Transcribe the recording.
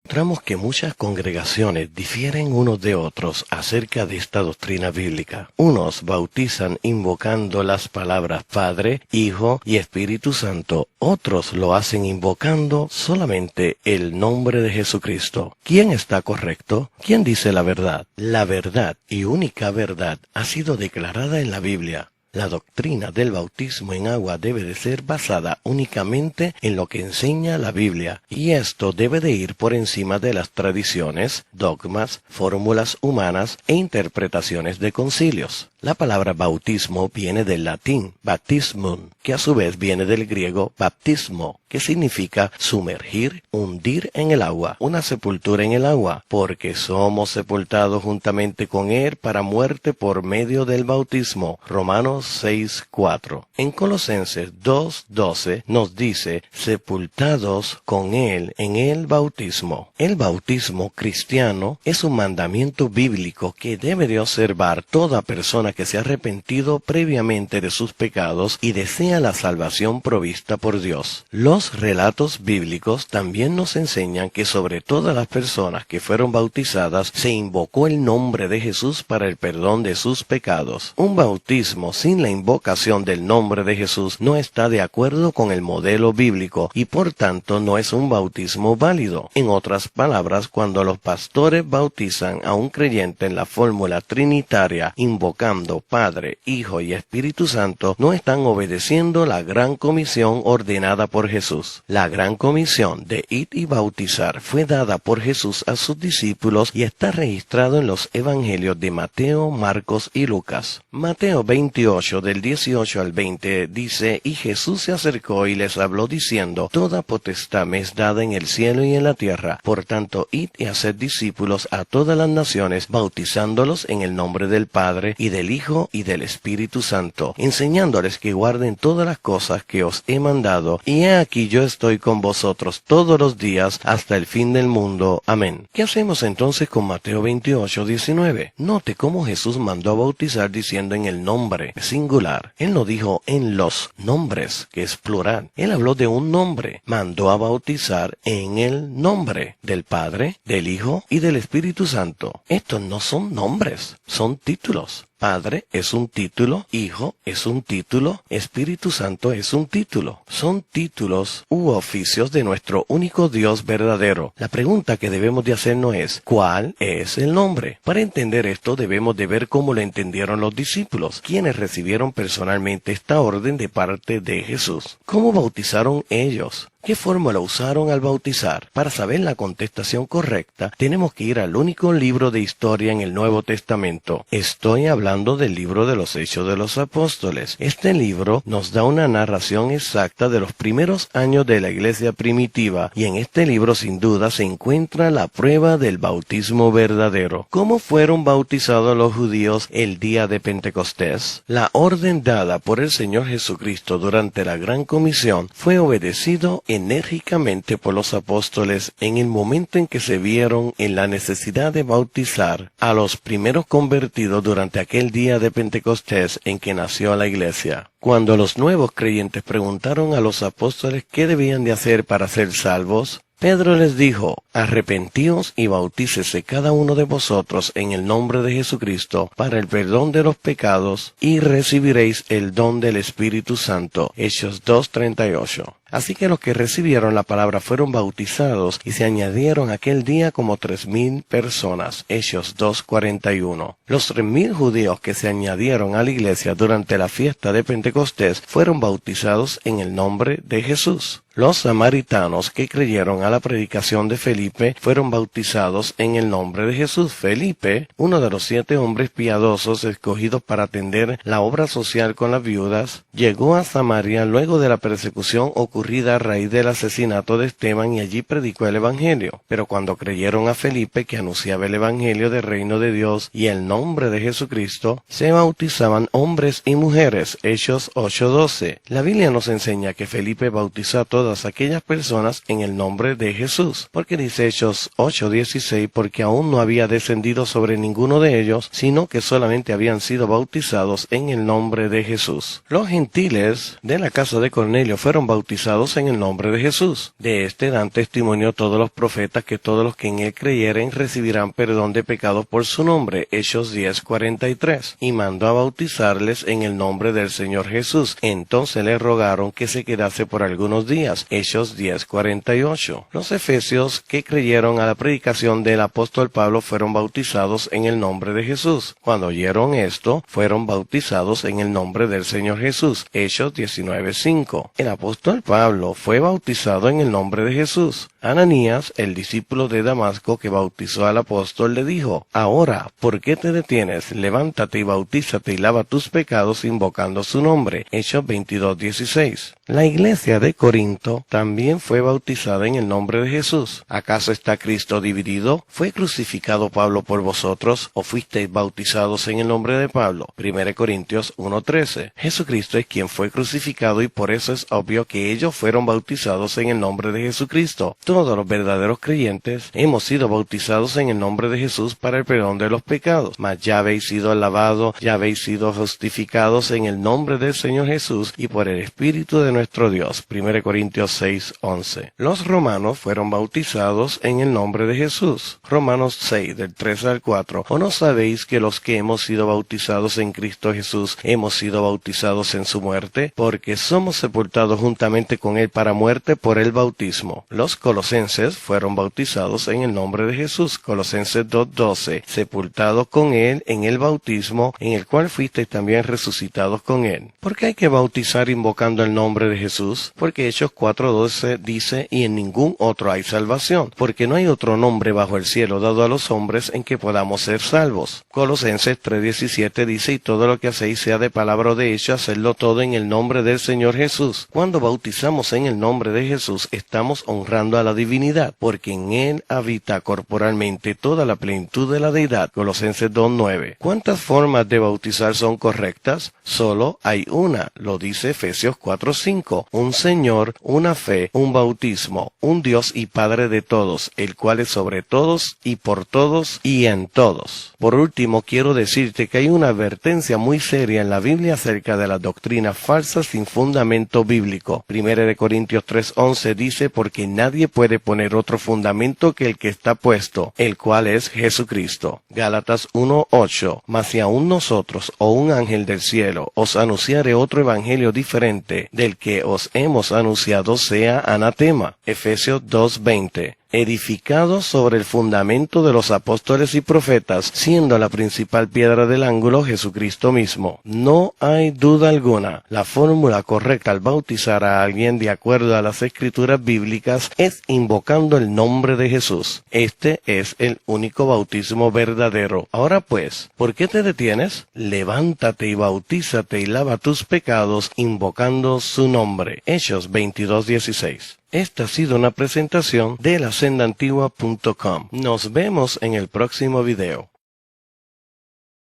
Encontramos que muchas congregaciones difieren unos de otros acerca de esta doctrina bíblica. Unos bautizan invocando las palabras Padre, Hijo y Espíritu Santo. Otros lo hacen invocando solamente el nombre de Jesucristo. ¿Quién está correcto? ¿Quién dice la verdad? La verdad y única verdad ha sido declarada en la Biblia. La doctrina del bautismo en agua debe de ser basada únicamente en lo que enseña la Biblia, y esto debe de ir por encima de las tradiciones, dogmas, fórmulas humanas e interpretaciones de concilios. La palabra bautismo viene del latín baptismum, que a su vez viene del griego baptismo, que significa sumergir, hundir en el agua, una sepultura en el agua, porque somos sepultados juntamente con Él para muerte por medio del bautismo. Romanos 6:4. En Colosenses 2:12 nos dice, sepultados con Él en el bautismo. El bautismo cristiano es un mandamiento bíblico que debe de observar toda persona que se ha arrepentido previamente de sus pecados y desea la salvación provista por Dios. Los relatos bíblicos también nos enseñan que sobre todas las personas que fueron bautizadas se invocó el nombre de Jesús para el perdón de sus pecados. Un bautismo sin la invocación del nombre de Jesús no está de acuerdo con el modelo bíblico y por tanto no es un bautismo válido. En otras palabras, cuando los pastores bautizan a un creyente en la fórmula trinitaria invocando Padre, Hijo y Espíritu Santo, no están obedeciendo la gran comisión ordenada por Jesús. La gran comisión de ir y bautizar fue dada por Jesús a sus discípulos y está registrado en los evangelios de Mateo, Marcos y Lucas. Mateo 28 del 18 al 20 dice, y Jesús se acercó y les habló diciendo, toda potestad me es dada en el cielo y en la tierra, por tanto id y haced discípulos a todas las naciones, bautizándolos en el nombre del Padre y del Hijo y del Espíritu Santo, enseñándoles que guarden todas las cosas que os he mandado, y he aquí yo estoy con vosotros todos los días hasta el fin del mundo. Amén. ¿Qué hacemos entonces con Mateo 28:19? Note cómo Jesús mandó a bautizar diciendo en el nombre, singular. Él no dijo en los nombres, que es plural. Él habló de un nombre. Mandó a bautizar en el nombre del Padre, del Hijo y del Espíritu Santo. Estos no son nombres, son títulos. Padre es un título, Hijo es un título, Espíritu Santo es un título. Son títulos u oficios de nuestro único Dios verdadero. La pregunta que debemos de hacernos es, ¿cuál es el nombre? Para entender esto debemos de ver cómo lo entendieron los discípulos, quienes recibieron personalmente esta orden de parte de Jesús. ¿Cómo bautizaron ellos? ¿Qué fórmula usaron al bautizar? Para saber la contestación correcta, tenemos que ir al único libro de historia en el Nuevo Testamento. Estoy hablando del libro de los Hechos de los Apóstoles. Este libro nos da una narración exacta de los primeros años de la iglesia primitiva, y en este libro sin duda se encuentra la prueba del bautismo verdadero. ¿Cómo fueron bautizados los judíos el día de Pentecostés? La orden dada por el Señor Jesucristo durante la Gran Comisión fue obedecido enérgicamente por los apóstoles en el momento en que se vieron en la necesidad de bautizar a los primeros convertidos durante aquel día de Pentecostés en que nació la iglesia. Cuando los nuevos creyentes preguntaron a los apóstoles qué debían de hacer para ser salvos, Pedro les dijo, arrepentíos y bautícese cada uno de vosotros en el nombre de Jesucristo para el perdón de los pecados y recibiréis el don del Espíritu Santo. Hechos 2:38. Así que los que recibieron la palabra fueron bautizados y se añadieron aquel día como 3,000 personas. Hechos 2:41. Los 3,000 judíos que se añadieron a la iglesia durante la fiesta de Pentecostés fueron bautizados en el nombre de Jesús. Los samaritanos que creyeron a la predicación de Felipe fueron bautizados en el nombre de Jesús. Felipe, uno de los 7 hombres piadosos escogidos para atender la obra social con las viudas, llegó a Samaria luego de la persecución ocurrida a raíz del asesinato de Esteban y allí predicó el Evangelio. Pero cuando creyeron a Felipe, que anunciaba el Evangelio del reino de Dios y el nombre de Jesucristo, se bautizaban hombres y mujeres. Hechos 8:12. La Biblia nos enseña que Felipe bautizó a todas aquellas personas en el nombre de Jesús. Porque dice Hechos 8:16, porque aún no había descendido sobre ninguno de ellos, sino que solamente habían sido bautizados en el nombre de Jesús. Los gentiles de la casa de Cornelio fueron bautizados bautizados en el nombre de Jesús. De este dan testimonio todos los profetas que todos los que en él creyeren recibirán perdón de pecados por su nombre. Hechos 10:43. Y mandó a bautizarles en el nombre del Señor Jesús. Entonces le rogaron que se quedase por algunos días. Hechos 10:48. Los efesios que creyeron a la predicación del apóstol Pablo fueron bautizados en el nombre de Jesús. Cuando oyeron esto, fueron bautizados en el nombre del Señor Jesús. Hechos 19:5. El apóstol Pablo fue bautizado en el nombre de Jesús. Ananías, el discípulo de Damasco que bautizó al apóstol, le dijo: Ahora, ¿por qué te detienes? Levántate y bautízate y lava tus pecados invocando su nombre. Hechos 22:16. La iglesia de Corinto también fue bautizada en el nombre de Jesús. ¿Acaso está Cristo dividido? ¿Fue crucificado Pablo por vosotros o fuisteis bautizados en el nombre de Pablo? 1 Corintios 1:13. Jesucristo es quien fue crucificado y por eso es obvio que ellos fueron bautizados en el nombre de Jesucristo. Todos los verdaderos creyentes hemos sido bautizados en el nombre de Jesús para el perdón de los pecados. Mas ya habéis sido lavados, ya habéis sido justificados en el nombre del Señor Jesús y por el Espíritu de nuestro Dios. 1 Corintios 6:11. Los romanos fueron bautizados en el nombre de Jesús. Romanos 6, del 3 al 4. ¿O no sabéis que los que hemos sido bautizados en Cristo Jesús hemos sido bautizados en su muerte? Porque somos sepultados juntamente con él para muerte por el bautismo. Los colosenses fueron bautizados en el nombre de Jesús. Colosenses 2:12. Sepultados con él en el bautismo, en el cual fuisteis también resucitados con él. ¿Por qué hay que bautizar invocando el nombre de Jesús? Porque Hechos 4:12 dice: y en ningún otro hay salvación, porque no hay otro nombre bajo el cielo dado a los hombres en que podamos ser salvos. Colosenses 3:17 dice: y todo lo que hacéis, sea de palabra o de hecho, hacedlo todo en el nombre del Señor Jesús. Cuando bautizamos en el nombre de Jesús, estamos honrando a la divinidad, porque en él habita corporalmente toda la plenitud de la deidad. Colosenses 2:9. ¿Cuántas formas de bautizar son correctas? Solo hay una, lo dice Efesios 4:5. Un Señor, una fe, un bautismo, un Dios y Padre de todos, el cual es sobre todos y por todos y en todos. Por último, quiero decirte que hay una advertencia muy seria en la Biblia acerca de las doctrinas falsas sin fundamento bíblico. 1 Corintios 3:11 dice: porque nadie puede poner otro fundamento que el que está puesto, el cual es Jesucristo. Gálatas 1:8. Mas si aún nosotros o un ángel del cielo os anunciare otro evangelio diferente del que os hemos anunciado, sea anatema. Efesios 2:20. Edificados sobre el fundamento de los apóstoles y profetas, siendo la principal piedra del ángulo Jesucristo mismo. No hay duda alguna, la fórmula correcta al bautizar a alguien de acuerdo a las escrituras bíblicas es invocando el nombre de Jesús. Este es el único bautismo verdadero. Ahora pues, ¿por qué te detienes? Levántate y bautízate y lava tus pecados invocando su nombre. Hechos 22:16. Esta ha sido una presentación de lasendaantigua.com. Nos vemos en el próximo video.